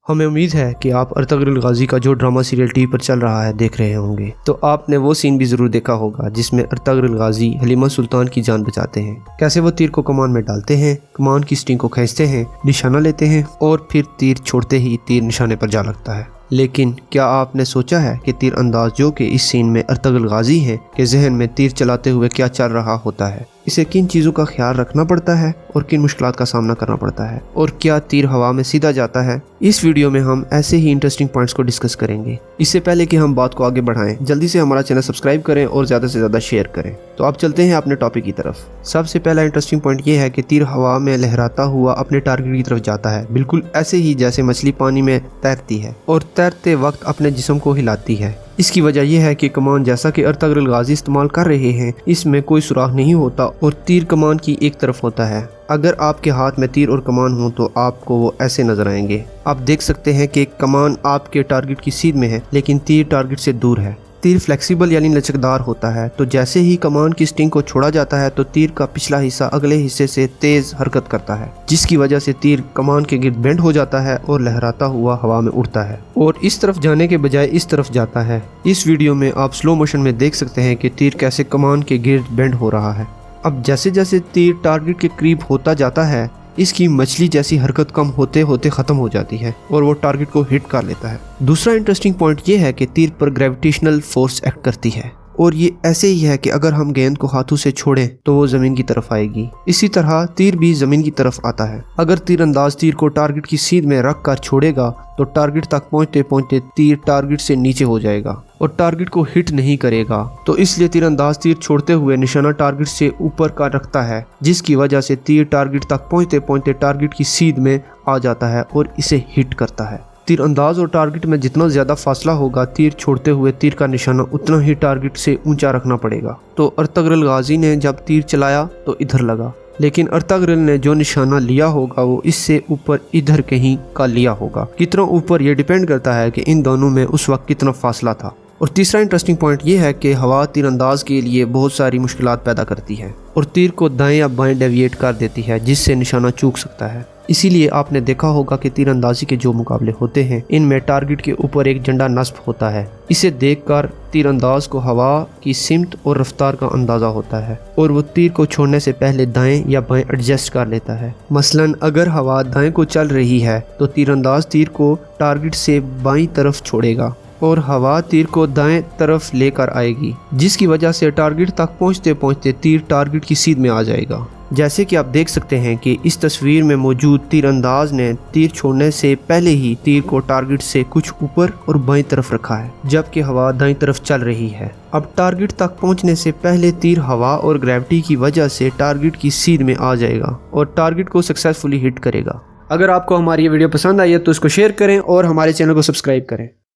हमें उम्मीद है कि आप अर्तुगरुल गाजी का जो ड्रामा सीरियल टीवी पर चल रहा है देख रहे होंगे। तो आपने वो सीन भी ज़रूर देखा होगा जिसमें अर्तुगरुल गाजी हलीमा सुल्तान की जान बचाते हैं। कैसे वो तीर को कमान में डालते हैं, कमान की स्ट्रिंग को खींचते हैं, निशाना लेते हैं और फिर तीर छोड़ते ही तीर निशाने पर जा लगता है। लेकिन क्या आपने सोचा है कि तीर अंदाज जो कि इस सीन में अर्तुगरुल गाजी हैं के जहन में तीर चलाते हुए क्या चल रहा होता है, इसे किन चीज़ों का ख्याल रखना पड़ता है और किन मुश्किलात का सामना करना पड़ता है, और क्या तीर हवा में सीधा जाता है। इस वीडियो में हम ऐसे ही इंटरेस्टिंग पॉइंट्स को डिस्कस करेंगे। इससे पहले कि हम बात को आगे बढ़ाएं, जल्दी से हमारा चैनल सब्सक्राइब करें और ज़्यादा से ज़्यादा शेयर करें। तो आप चलते हैं अपने टॉपिक की तरफ। सबसे पहला इंटरेस्टिंग पॉइंट ये है कि तीर हवा में लहराता हुआ अपने टारगेट की तरफ जाता है, बिल्कुल ऐसे ही जैसे मछली पानी में तैरती है और तैरते वक्त अपने जिस्म को हिलाती है। इसकी वजह यह है कि कमान जैसा कि अर्तुगरुल गाजी इस्तेमाल कर रहे हैं, इसमें कोई सुराख नहीं होता और तीर कमान की एक तरफ होता है। अगर आपके हाथ में तीर और कमान हो तो आपको वो ऐसे नजर आएंगे। आप देख सकते हैं कि कमान आपके टारगेट की सीध में है लेकिन तीर टारगेट से दूर है। तीर फ्लेक्सिबल यानी लचकदार होता है, तो जैसे ही कमान की स्ट्रिंग को छोड़ा जाता है तो तीर का पिछला हिस्सा अगले हिस्से से तेज हरकत करता है, जिसकी वजह से तीर कमान के गिर्द बेंड हो जाता है और लहराता हुआ हवा में उड़ता है और इस तरफ जाने के बजाय इस तरफ जाता है। इस वीडियो में आप स्लो मोशन में देख सकते हैं कि तीर कैसे कमान के गिर्द बेंड हो रहा है। अब जैसे जैसे तीर टारगेट के करीब होता जाता है, इसकी मछली जैसी हरकत कम होते होते ख़त्म हो जाती है और वो टारगेट को हिट कर लेता है। दूसरा इंटरेस्टिंग पॉइंट ये है कि तीर पर ग्रेविटेशनल फोर्स एक्ट करती है और ये ऐसे ही है कि अगर हम गेंद को हाथों से छोड़ें तो वो ज़मीन की तरफ आएगी। इसी तरह तीर भी ज़मीन की तरफ आता है। अगर तीरंदाज तीर को टारगेट की सीध में रख कर छोड़ेगा तो टारगेट तक पहुंचते पहुंचते तीर टारगेट से नीचे हो जाएगा और टारगेट को हिट नहीं करेगा। तो इसलिए तीरंदाज तीर छोड़ते हुए निशाना टारगेट से ऊपर का रखता है, जिसकी वजह से तीर टारगेट तक पहुंचते पहुंचते टारगेट की सीध में आ जाता है और इसे हिट करता है। तीर अंदाज और टारगेट में जितना ज़्यादा फासला होगा, तीर छोड़ते हुए तीर का निशाना उतना ही टारगेट से ऊंचा रखना पड़ेगा। तो अर्तुगरुल गाजी ने जब तीर चलाया तो इधर लगा, लेकिन अर्तुगरुल ने जो निशाना लिया होगा वो इससे ऊपर इधर कहीं का लिया होगा। कितना ऊपर ये डिपेंड करता है कि इन दोनों में उस वक्त कितना फासला था। और तीसरा इंटरेस्टिंग पॉइंट ये है कि हवा तीरंदाज के लिए बहुत सारी मुश्किलात पैदा करती है और तीर को दाएं या बाएं डेविएट कर देती है, जिससे निशाना चूक सकता है। इसीलिए आपने देखा होगा कि तीरंदाजी के जो मुकाबले होते हैं, इनमें टारगेट के ऊपर एक झंडा नस्ब होता है। इसे देखकर तीरंदाज को हवा की सिमत और रफ्तार का अंदाजा होता है और वो तीर को छोड़ने से पहले दाएं या बाएं एडजस्ट कर लेता है। मसलन अगर हवा दाएं को चल रही है तो तीरंदाज तीर को टारगेट से बाईं तरफ छोड़ेगा और हवा तीर को दाएं तरफ लेकर आएगी, जिसकी वजह से टारगेट तक पहुंचते पहुंचते तीर टारगेट की सीध में आ जाएगा। जैसे कि आप देख सकते हैं कि इस तस्वीर में मौजूद तीरंदाज ने तीर छोड़ने से पहले ही तीर को टारगेट से कुछ ऊपर और बाईं तरफ रखा है, जबकि हवा दाईं तरफ चल रही है। अब टारगेट तक पहुंचने से पहले तीर हवा और ग्रेविटी की वजह से टारगेट की सीध में आ जाएगा और टारगेट को सक्सेसफुली हिट करेगा। अगर आपको हमारी ये वीडियो पसंद आई है तो इसको शेयर करें और हमारे चैनल को सब्सक्राइब करें।